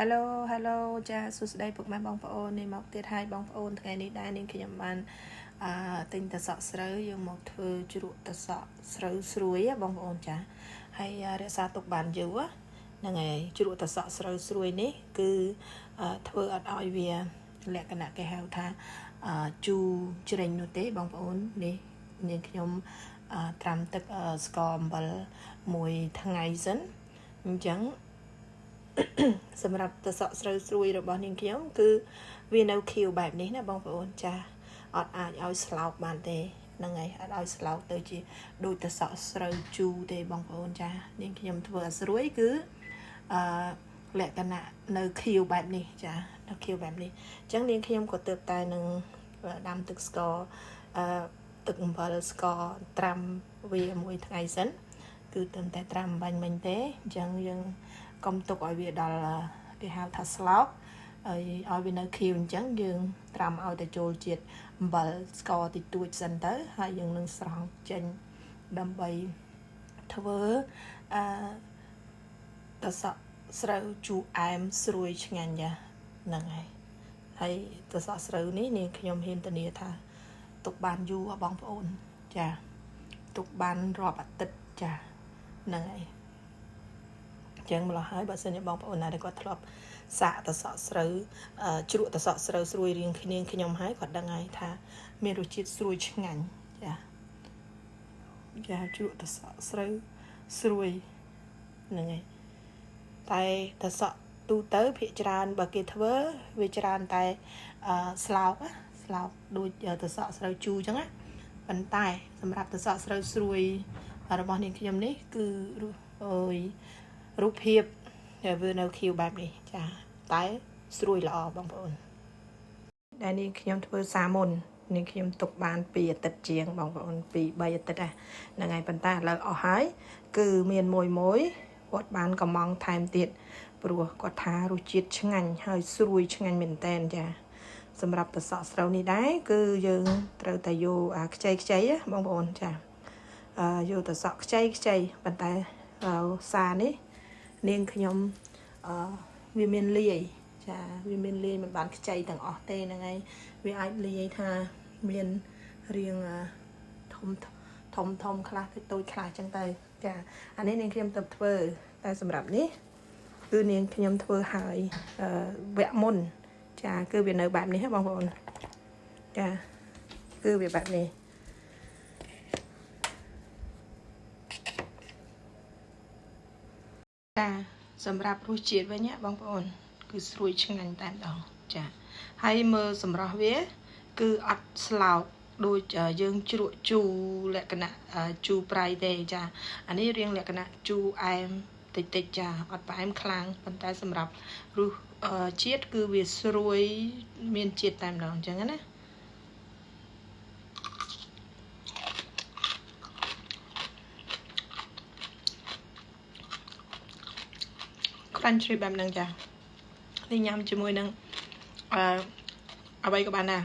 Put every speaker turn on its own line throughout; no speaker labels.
Hello ចាសួស្តីពុកម៉ែបងប្អូននេះមកទៀតហើយបងប្អូនថ្ងៃនេះដែរនាងខ្ញុំបានទិញតសក់ស្រូវយើងមកធ្វើជ្រក់តសក់ស្រូវស្រួយបងប្អូនចាហើយរក្សាទុកបានយូរហ្នឹងហើយជ្រក់តសក់ស្រូវស្រួយនេះគឺធ្វើអត់ឲ្យវាលក្ខណៈគេហៅថាជូរជ្រេញនោះទេបងប្អូននេះនាងខ្ញុំត្រាំទឹកស្ករអំបិលមួយថ្ងៃសិនអញ្ចឹងសម្រាប់តសក់ស្រូវស្រួយរបស់នាងខ្ញុំគឺវានៅខៀវបែបនេះណាបងប្អូនចាអត់អាចឲ្យស្លោកបានទេហ្នឹងហើយអត់ឲ្យស្លោកទៅជាដូចតសក់ស្រូវជូរទេបងប្អូនចានាងខ្ញុំធ្វើឲ្យស្រួយគឺលក្ខណៈនៅខៀវបែបនេះចានៅខៀវបែបនេះអញ្ចឹងនាងខ្ញុំក៏ទើបតែនឹងដាំទឹកស្ករទឹកអំបិលស្ករត្រាំវាមួយថ្ងៃសិនគឺត្រឹមតែត្រាំបាញ់មិញទេអញ្ចឹងយើងកុំទុកឲ្យវាដល់គេហៅថាស្លោកឲ្យវានៅខៀវអញ្ចឹងយើងត្រាំឲ្យតែចូលជាតិអំបិលស្ករតិចតួចសិនទៅហើយយើងនឹងស្រង់ចេញដើម្បីធ្វើតសក់ស្រូវជូរអែមស្រួយឆ្ងាញ់ចាហ្នឹងហើយតសក់ស្រូវនេះនាងខ្ញុំហ៊ានធានាថាទុកបានយូរបងប្អូនចាទុកបានរាប់អាទិត្យចាហ្នឹងហើយចឹងម្ល៉េះហើយបើសិនជាបងប្អូនណាដែលគាត់ធ្លាប់សាកតសក់ស្រូវជ្រក់តសក់ស្រូវស្រួយរៀងគ្នាខ្ញុំហើយគាត់ដឹងហើយថាមានរសជាតិស្រួយឆ្ងាញ់ចាជ្រក់តសក់ស្រូវស្រួយហ្នឹងហើយតែតសក់ទូទៅភាគច្រើនបើគេធ្វើវាច្រើនតែស្លោកដូចតសក់ស្រូវជូរចឹងណាប៉ុន្តែសម្រាប់តសក់ស្រូវស្រួយរបស់នាងខ្ញុំនេះគឺរូបភាពវានៅខៀវបែបនេះចាតែស្រួយល្អបងប្អូនដែលនាងខ្ញុំធ្វើសាមុននាងខ្ញុំទុកបាន2អាទិត្យជាងបងប្អូន2-3អាទិត្យហ្នឹងហើយប៉ុន្តែឥឡូវអស់ហើយគឺមានមួយគាត់បានកំងថែមទៀតព្រោះគាត់ថារសជាតិឆ្ងាញ់ហើយស្រួយឆ្ងាញ់មែនតែនចាសម្រាប់តសក់ស្រូវនេះដែរគឺយើងត្រូវតែយកខ្ចីបងប្អូនចាយកតសក់ខ្ចីប៉ុន្តែសានេះនាងខ្ញុំវាមានលាយចាវាមានលាយមិនបានខ្ចីទាំងអស់ទេហ្នឹងហើយវាអាចលាយថាមានរាងធំខ្លះតូចខ្លះចឹងទៅចាអានេះនាងខ្ញុំទៅធ្វើតែសម្រាប់នេះគឺនាងខ្ញុំធ្វើហើយវគ្គមុនចាគឺវានៅបែបនេះបងប្អូនចាគឺវាបែបនេះចាសម្រាប់រសជាតិវិញបងប្អូនគឺស្រួយឆ្ងាញ់តែម្ដងចាហើយមើលសម្រស់វាគឺអត់ស្លោកដូចយើងជ្រក់ជូរលក្ខណៈជូរប្រៃទេចាអានេះរៀងលក្ខណៈជូរអែមតិចចាអត់ផ្អែមខ្លាំងប៉ុន្តែសម្រាប់រសជាតិគឺវាស្រួយមានជាតិតែម្ដងអញ្ចឹងណាcrunchy បែបហ្នឹងចានេះញ៉ាំជាមួយនឹងអ្វីក៏បានដែរ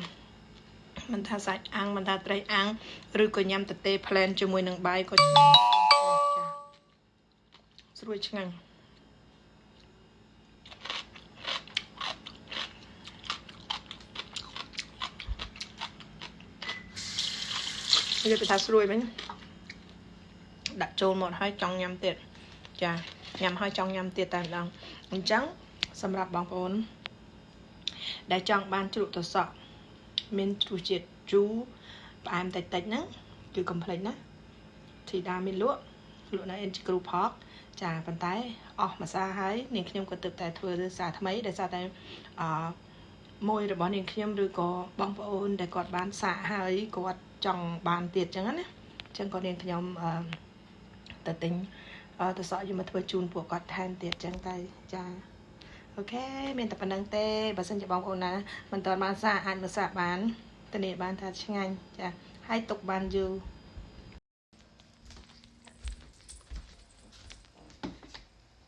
មិនថាសាច់អាំងមិនថាត្រីអាំងឬក៏ញ៉ាំតេផ្លែនជាមួយនឹងបាយក៏ឆ្ងាញ់ចាស្រួយឆ្ងាញ់និយាយថាស្រួយវិញដាក់ចូលមកហើយចង់ញ៉ាំទៀតចាញ៉ាំហើយចង់ញ៉ាំទៀតតែម្ដងអញ្ចឹងសម្រាប់បងប្អូនដែលចង់បានជ្រក់តសក់មានរសជាតិជូរផ្អែមតិចហ្នឹងគឺកុំភ្លេចណាធីតាមានលក់នៅ NG Group Park ចាប៉ុន្តែអស់មួយសារហើយនាងខ្ញុំក៏ទើបតែធ្វើសារថ្មីដោយសារតែមួយរបស់នាងខ្ញុំឬក៏បងប្អូនដែលគាត់បានសាកហើយគាត់ចង់បានទៀតចឹងណាអញ្ចឹងក៏នាងខ្ញុំទៅទិញតសក់យកមកធ្វើជូនពួកគាត់ថែមទៀតចឹងទៅចាអូខេមានតែប៉ុណ្្នឹងទេបើសិនជាបងប្អូនណាមិនទាន់បានសាកអាចមកសាកបានធានាបានថាឆ្ងាញ់ចាហើយទុកបានយូរ